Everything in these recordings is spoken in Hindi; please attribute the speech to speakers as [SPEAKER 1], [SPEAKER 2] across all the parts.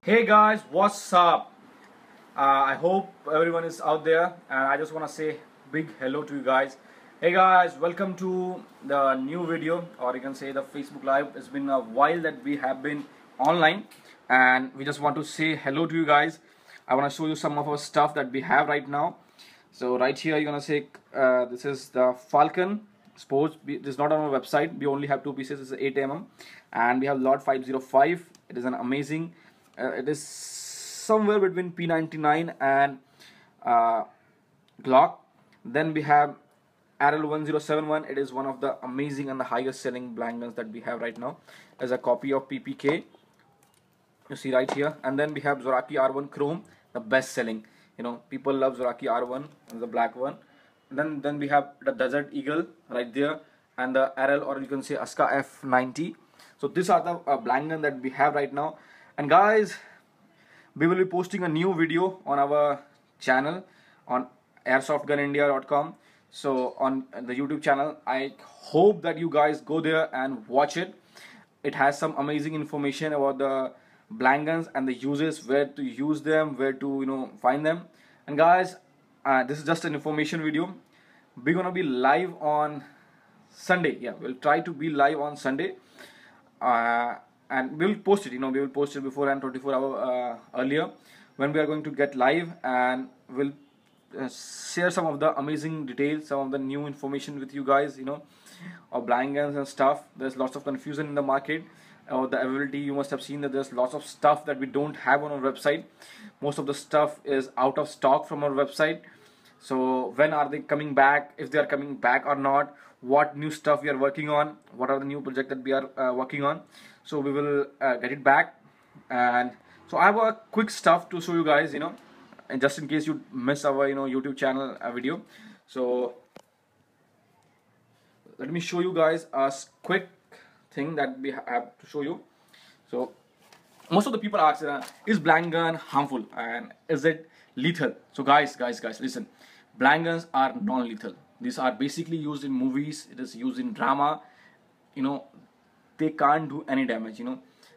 [SPEAKER 1] Hey guys, what's up? I hope everyone is out there, and I just want to say big hello to you guys. Hey guys, welcome to the new video, or you can say the Facebook Live. It's been a while that we have been online, and we just want to say hello to you guys. I want to show you some of our stuff that we have right now. So right here, you're gonna say this is the Falcon Sports. This is not on our website. We only have two pieces. It's 8 mm, and we have Lot 505. It is an amazing. It is somewhere between P99 and uh, Glock. Then we have RL 1071. It is one of the amazing and the highest selling blank guns that we have right now. As a copy of PPK, you see right here. And then we have Zoraki R1 Chrome, the best selling. People love Zoraki R1, the black one. Then we have the Desert Eagle right there, and the RL, or you can say Aska F90. So these are the blank gun that we have right now. And guys, we will be posting a new video on our channel on airsoftgunindia.com. So on the YouTube channel, I hope that you guys go there and watch it. It has some amazing information about the blank guns and the uses, where to use them, where to find them. And guys, this is just an information video. We're gonna be live on Sunday. Yeah, we'll try to be live on Sunday. And we'll post it. We will post it before and 24 hours earlier when we are going to get live, and we'll share some of the amazing details, some of the new information with you guys, of blank guns and stuff. There's lots of confusion in the market or the availability. You must have seen that there's lots of stuff that we don't have on our website. Most of the stuff is out of stock from our website. So when are they coming back, if they are coming back or not, what new stuff we are working on, what are the new projects that we are working on. So we will get it back. And so I have a quick stuff to show you guys, and just in case you miss our YouTube channel video. So let me show you guys a quick thing that we have to show you. So most of the people ask, is blank gun harmful and is it lethal? So guys, listen. Blank guns are non-lethal. These are basically used in movies. It is used in drama. They can't do any damage.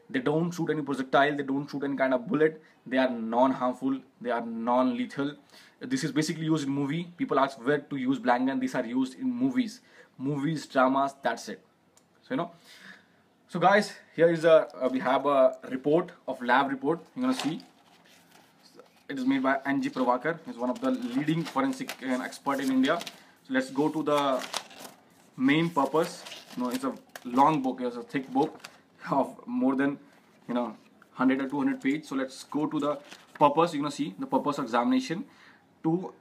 [SPEAKER 1] They don't shoot any projectile. They don't shoot any kind of bullet. They are non-harmful. They are non-lethal. This is basically used in movie. People ask where to use blank gun. These are used in movies, dramas. That's it. So guys, here is we have a report of lab report. You're gonna see. It is made by N.G. Pravakar. He's one of the leading forensic expert in India. So let's go to the main purpose. It's a long book. It's a thick book of more than 100 or 200 pages. So let's go to the purpose. You're gonna see the purpose of examination. To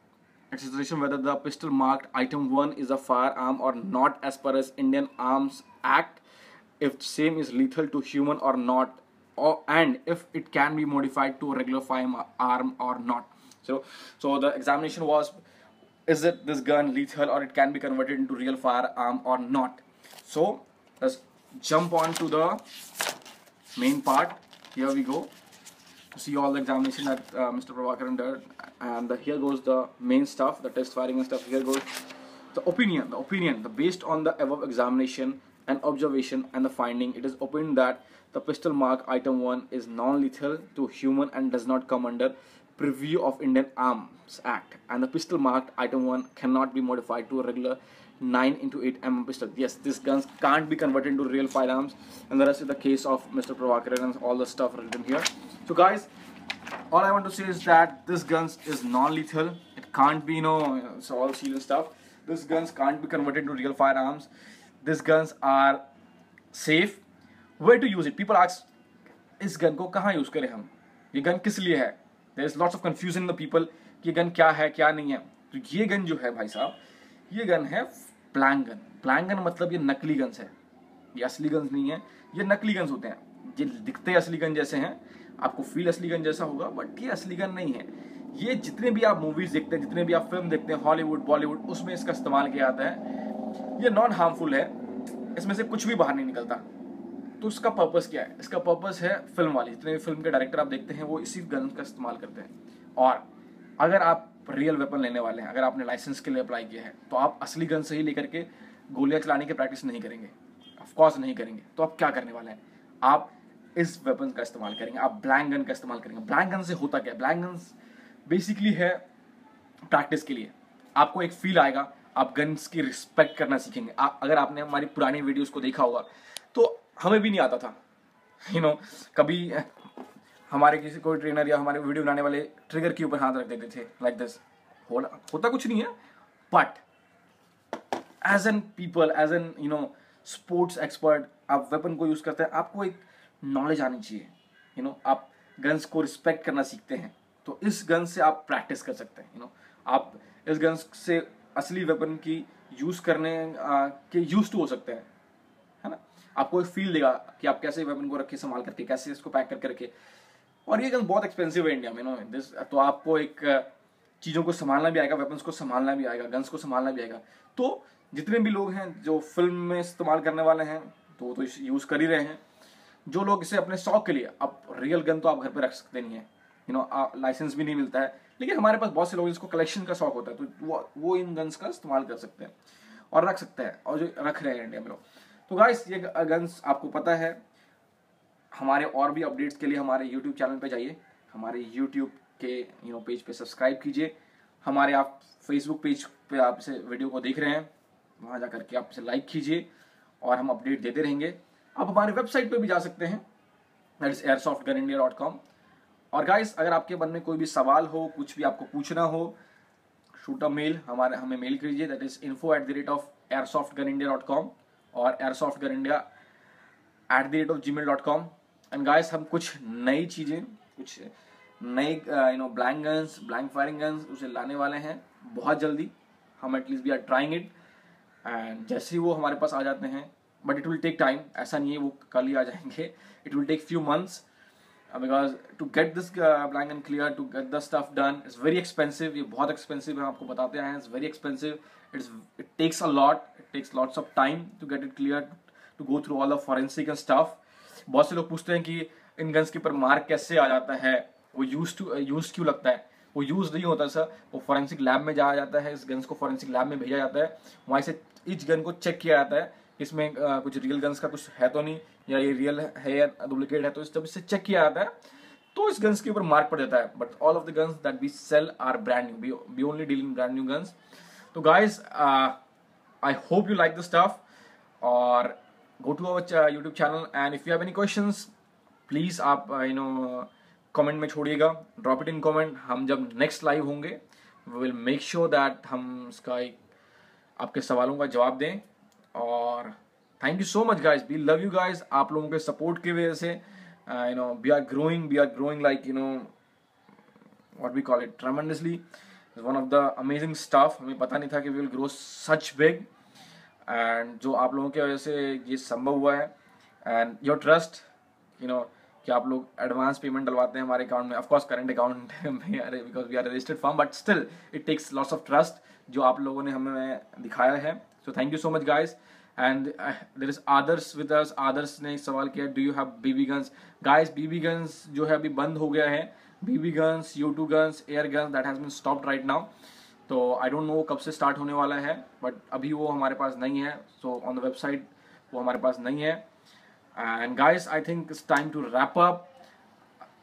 [SPEAKER 1] examination whether the pistol marked item 1 is a firearm or not as per as Indian Arms Act, if same is lethal to human or not, and if it can be modified to a regular firearm or not. So the examination was, is it this gun lethal or it can be converted into real firearm or not. So let's jump on to the main part. Here we go. See all the examination that Mr. Pravakar did, and here goes the main stuff, the test firing and stuff. Here goes the opinion. Based on the above examination and observation and the finding, it is opined that the pistol mark item 1 is non-lethal to human and does not come under preview of Indian Arms Act, and the pistol marked item 1 cannot be modified to a regular 9x8mm pistol. Yes, these guns can't be converted into real firearms, and the rest is the case of Mr. Pravakar and all the stuff written here. So guys, all I want to say is that this guns is non-lethal. It can't be, it's all seal and stuff. These guns can't be converted into real firearms. These guns are safe. Where to use it? People ask, इस गन को कहाँ यूज करें हम? ये गन किस लिए है? There is lots of confusion in the people कि ये गन क्या है, क्या नहीं है. तो ये गन जो है भाई साहब, ये गन है ब्लैंक गन. ब्लैंक गन मतलब ये नकली गन्स है. ये असली गन्स नहीं है. ये नकली गन्स होते हैं. ये दिखते असली गन जैसे हैं. आपको फील असली गन जैसा होगा, बट ये असली गन नहीं है. ये जितने भी आप मूवीज देखते हैं, जितने भी आप फिल्म देखते हैं, हॉलीवुड, बॉलीवुड, उसमें इसका इस्तेमाल किया जाता है. ये नॉन हार्मफुल है. इसमें से कुछ भी बाहर नहीं निकलता. तो इसका पर्पस क्या है? इसका पर्पस है फिल्म वाली. जितने भी फिल्म के डायरेक्टर आप देखते हैं, वो इसी गन का इस्तेमाल करते हैं. और अगर आप रियल वेपन लेने वाले हैं, अगर आपने लाइसेंस के लिए अप्लाई किया है, तो आप असली गन से ही लेकर के गोलियां चलाने की प्रैक्टिस नहीं करेंगे. ऑफ कोर्स नहीं करेंगे. तो आप क्या करने वाले हैं? आप इस वेपन का इस्तेमाल करेंगे, आप ब्लैंक गन का इस्तेमाल करेंगे। ब्लैंक गन से होता क्या है, ब्लैंक गन बेसिकली है प्रैक्टिस के लिए, आपको एक फील आएगा, आप गन्स की रिस्पेक्ट करना सीखेंगे। अगर आपने हमारी पुरानी वीडियोस को देखा होगा तो हमें भी नहीं आता था, कभी हमारे किसी कोई ट्रेनर या हमारे वीडियो बनाने वाले ट्रिगर के ऊपर हाथ रख देते थे लाइक दिस, होता कुछ नहीं है, but as an people, as an sports expert, आप वेपन को यूज करते हैं, आपको एक नॉलेज आनी चाहिए, आप गन्स को रिस्पेक्ट करना सीखते हैं, तो इस गन से आप प्रैक्टिस कर सकते हैं। आप इस गन से असली वेपन की यूज करने के यूज टू हो सकते हैं, है ना। आपको एक फील देगा कि आप कैसे वेपन को रखे संभाल करके, कैसे इसको पैक कर करके। और ये गन बहुत एक्सपेंसिव है इंडिया में, दिस, तो आपको एक चीज़ों को संभालना भी आएगा, वेपन्स को संभालना भी आएगा, गन्स को संभालना भी आएगा। तो जितने भी लोग हैं जो फिल्म में इस्तेमाल करने वाले हैं तो यूज़ कर ही रहे हैं। जो लोग इसे अपने शौक के लिए, अब रियल गन तो आप घर पे रख सकते नहीं है, लाइसेंस भी नहीं मिलता है, लेकिन हमारे पास बहुत से लोग जिसको कलेक्शन का शौक होता है, तो वो इन गन्स का इस्तेमाल कर सकते हैं और रख सकते हैं, और जो रख रहे हैं इंडिया में लोग। तो गाइस, ये गन्स आपको पता है। हमारे और भी अपडेट्स के लिए हमारे यूट्यूब चैनल पे जाइए, हमारे यूट्यूब के पेज पे सब्सक्राइब कीजिए, हमारे आप फेसबुक पेज पे आप इसे वीडियो को देख रहे हैं, वहाँ जा करके आप इसे लाइक कीजिए और हम अपडेट देते रहेंगे। आप हमारे वेबसाइट पे भी जा सकते हैं, दैट इज airsoftgunindia.com। और गाइस, अगर आपके मन में कोई भी सवाल हो, कुछ भी आपको पूछना हो, शूट अ मेल, हमें मेल कीजिए, दैट इज info@airsoftgunindia.com और airsoftgunindia@gmail.com। एंड गाइस, हम कुछ नई चीज़ें, कुछ नई blank guns, blank firing guns उसे लाने वाले हैं बहुत जल्दी। हम at least we are trying it, and जैसे ही वो हमारे पास आ जाते हैं, but it will take time, ऐसा नहीं है वो कल ही आ जाएंगे, it will take few months, because to get this blank and clear, to get the stuff done, it's very expensive. ये बहुत एक्सपेंसिव है, आपको बताते हैं, it's very expensive, it takes a lot, it takes lots of time to get it clear, to go through all the forensic and stuff. बहुत से लोग पूछते हैं कि इन गन्स के ऊपर मार्क कैसे आ जाता है, वो यूज क्यों लगता है। वो यूज नहीं होता सर, वो फॉरेंसिक लैब में जाया जाता है, इस गन्स को फॉरेंसिक लैब में भेजा जाता है, वहाँ से इस गन को चेक किया जाता है, इसमें कुछ रियल गन्स का कुछ है तो नहीं, या ये रियल है या डुप्लीकेट है, तो जब इससे चेक किया जाता है तो इस गन्स के ऊपर मार्क पड़ जाता है। But all of the guns that we sell are brand new, we only deal in brand new guns. तो guys, I hope you like the stuff, और go to our YouTube channel, and if you have any questions, please आप कमेंट में छोड़िएगा, ड्रॉप इट इन कमेंट। हम जब नेक्स्ट लाइव होंगे, we will make sure that हम इसका एक आपके सवालों का जवाब दें। और thank you so much guys, we love you guys. आप लोगों के सपोर्ट की वजह से we are growing like what we call it tremendously, one of the amazing stuff. हमें पता नहीं था कि we will grow such big, and जो आप लोगों की वजह से ये संभव हुआ है, एंड योर ट्रस्ट, कि आप लोग एडवांस पेमेंट डलवाते हैं हमारे अकाउंट में, ऑफ कोर्स करंट अकाउंट में, because we are registered firm, but still it takes lots of trust जो आप लोगों ने हमें दिखाया है। So thank you so much guys. And there is others with us. Others ने सवाल किया, do you have BB guns. Guys, BB guns जो है अभी बंद हो गया है, BB guns, U2 guns, air guns, that has been stopped right now. तो आई डोंट नो कब से स्टार्ट होने वाला है, बट अभी वो हमारे पास नहीं है, सो ऑन द वेबसाइट वो हमारे पास नहीं है। And guys, I think it's time to wrap up.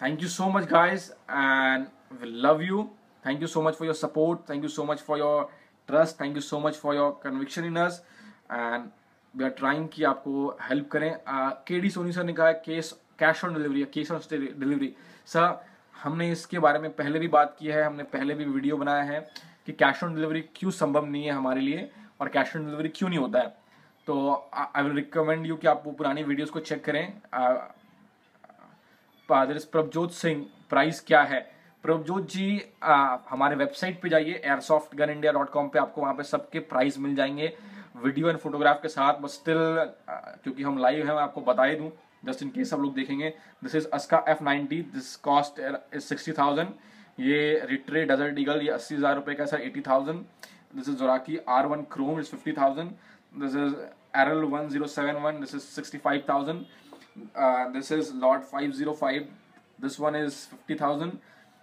[SPEAKER 1] Thank you so much guys, and we love you. Thank you so much for your support, thank you so much for your trust, thank you so much for your conviction in us, and we are trying कि आपको हेल्प करें। KD सोनी सर ने कहा है cash on delivery, case on delivery. Sir, हमने इसके बारे में पहले भी बात की है, हमने पहले भी वीडियो बनाया है कि कैश ऑन डिलीवरी क्यों संभव नहीं है हमारे लिए, और कैश ऑन डिलीवरी क्यों नहीं होता है। तो आई विल रिकमेंड यू कि आप वो पुरानी वीडियोस को चेक करें। प्रभजोत सिंह, प्राइस क्या है? प्रभजोत जी, हमारे वेबसाइट पे जाइए, airsoftgunindia.com पे, आपको वहाँ पे सबके प्राइस मिल जाएंगे, वीडियो एंड फोटोग्राफ के साथ। बट स्टिल क्योंकि हम लाइव हैं, मैं आपको बता ही दूँ, जस्ट इन केस सब लोग देखेंगे। दिस इज अस्का F90, दिस कॉस्ट इज 60,000। ये रिट्रे डेजर्ट ईगल, ये 80,000 रुपये का, सर 80,000। दिस इज जोराकी R1 chrome, is 50,000। This is Errol 1071, this is 65,000. This is Lord 505, this one is 50,000,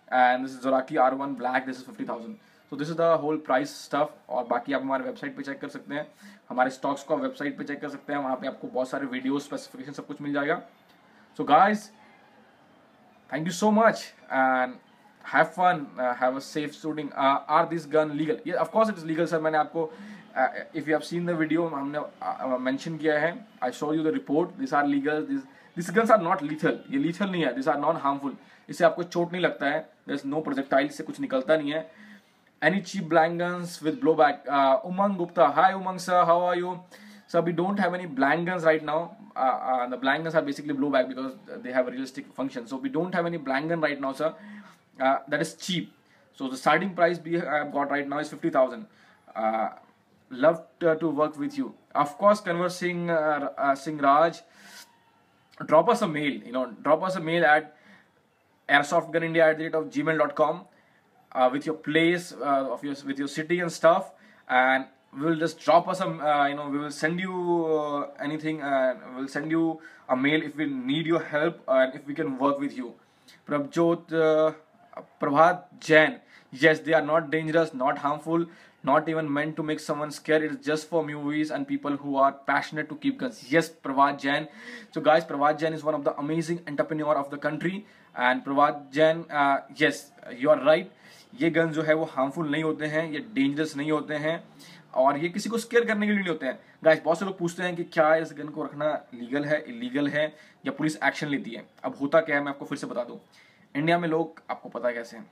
[SPEAKER 1] and this is Zoraki R1 Black, this is 50,000. So this is the whole price stuff. और बाकी आप हमारे वेबसाइट पे चेक कर सकते हैं, हमारे स्टॉक्स को वेबसाइट पे चेक कर सकते हैं, वहाँ पे आपको बहुत सारे वीडियो स्पेसिफिकेशन सब कुछ मिल जाएगा। So guys, thank you so much and have fun, have a safe shooting. Are these gun legal? Yeah, of course it is legal sir. मैंने आपको if you have seen the video हमने mention किया है. I show you the report. These are legal. These guns are not lethal. ये lethal नहीं है. These are non harmful. इससे आपको चोट नहीं लगता है. There's no projectile, से कुछ निकलता नहीं है. Any cheap blank guns with blowback? Umang Gupta, hi Umang sir, how are you? So we don't have any blank guns right now. The blank guns are basically blowback because they have a realistic function. So we don't have any blank gun right now, sir. That is cheap. So the starting price we have got right now is 50,000. Love to work with you. Of course, Converse Singh Raj. Drop us a mail. Drop us a mail at airsoftgunindia@gmail.com with your place, with your city and stuff, and we will just drop us we will send you anything, we'll send you a mail if we need your help and if we can work with you. Prabhat Jain, yes, they are not dangerous, not harmful, not even meant to make someone scared. It's just for movies and people who are passionate to keep guns. Yes, Prabhat Jain. So guys, Prabhat Jain is one of the amazing entrepreneur of the country, and Prabhat Jain, yes, you are right. ये गन जो है वो हार्मफुल नहीं होते हैं, ये डेंजरस नहीं होते हैं, और ये किसी को स्केयर करने के लिए नहीं होते हैं. गाइस, बहुत से लोग पूछते हैं कि क्या इस गन को रखना लीगल है, इलीगल है, या पुलिस एक्शन लेती है. अब होता क्या है मैं आपको फिर से बता दूं. इंडिया में लोग, आपको पता है कैसे हैं,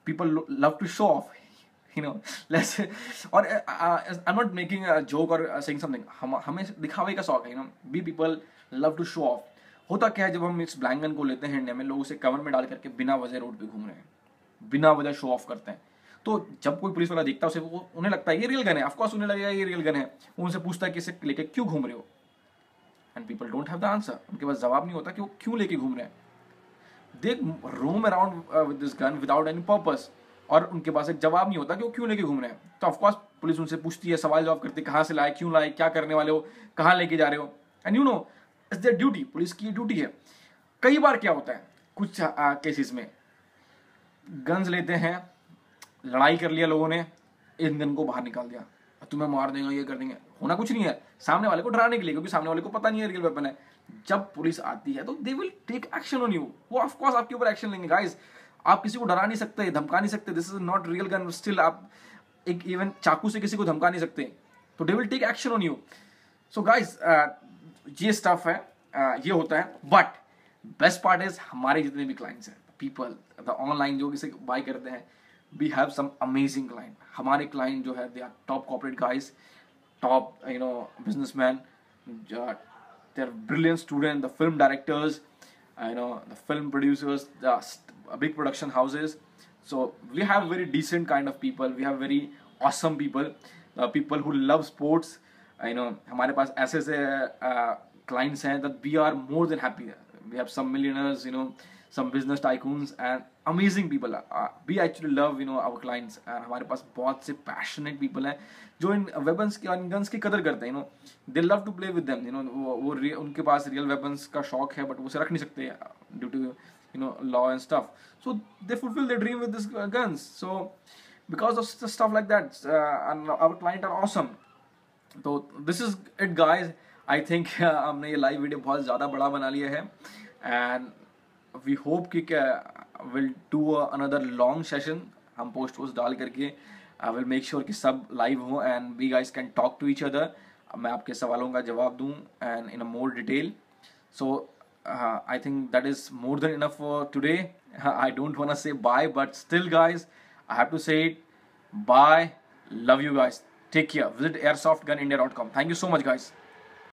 [SPEAKER 1] people love to show off, let's, और I am not making a joke और सेइंग समथिंग. हमें दिखावे का शौक है, we people love to show off. होता क्या है, जब हम इस ब्लैंक गन को लेते हैं इंडिया में, लोग उसे कवर में डाल करके बिना वजह रोड पे घूम रहे हैं, बिना वजह शो ऑफ करते हैं. तो जब कोई पुलिस वाला देखता है उसे, वो उन्हें लगता है ये रियल गन है. ऑफ कोर्स उन्हें लगेगा ये रियल गन है. वो उनसे पूछता है कि इसे लेके क्यों घूम रहे हो, and people don't have the answer. उनके पास जवाब नहीं होता कि वो क्यों लेके घूम रहे हैं. They roam around with this gun without any purpose, और उनके पास एक जवाब नहीं होता कि वो क्यों लेके घूम रहे हैं. तो ऑफकोर्स पुलिस उनसे पूछती है, सवाल जवाब करती है, कहाँ से लाए, क्यों लाए, क्या करने वाले हो, कहाँ लेके जा रहे हो. And it's there duty. Police की ड्यूटी है. कई बार क्या होता है, कुछ केसेस में गन्स लेते हैं, लड़ाई कर लिया लोगों ने, इन गन को बाहर निकाल दिया, तुम्हें मार देंगे, ये कर देंगे. होना कुछ नहीं है, सामने वाले को डराने के लिए, क्योंकि सामने वाले को पता नहीं है रियल वेपन है. जब पुलिस आती है तो they will take action on you. वो ऑफ कोर्स आपके ऊपर एक्शन लेंगे. गाइस, आप किसी को डरा नहीं सकते, धमका नहीं सकते. This is not real gun. Still आप एक इवन चाकू से किसी को धमका नहीं सकते, तो they will take action on you. So guys, ये स्टफ है, ये होता है. बट बेस्ट पार्ट इज, हमारे जितने भी क्लाइंट्स हैं, पीपल द ऑनलाइन जो इसे बाय करते हैं, we have some amazing client. हमारे क्लाइंट जो है, they are top corporate guys, top businessman, they are brilliant students, the film directors, the film producers, the big production houses. So we have very decent kind of people. We have very awesome people, people who love sports. हमारे पास ऐसे clients हैं that we are more than happy. We have some millionaires, some business tycoons and amazing people. We actually love our clients, and हमारे पास बहुत से passionate people हैं जो इन weapons की और guns की कदर करते हैं. They love to play with them. वो उनके पास real weapons का शौक है, but वो उसे रख नहीं सकते due to law and stuff. So they fulfill their dream with these guns. So because of stuff like that, and our clients are awesome. So this is it, guys. I think हमने ये live video बहुत ज़्यादा बड़ा बना लिया है, and we hope कि we'll do another long session. हम post डाल करके will make sure कि सब live हो, and we guys can talk to each other. मैं आपके सवालों का जवाब दूँ and in a more detail. So I think that is more than enough for today. I don't want to say bye, but still guys, I have to say it. Bye. Love you guys. Take care. Visit airsoftgunindia.com. Thank you so much, guys.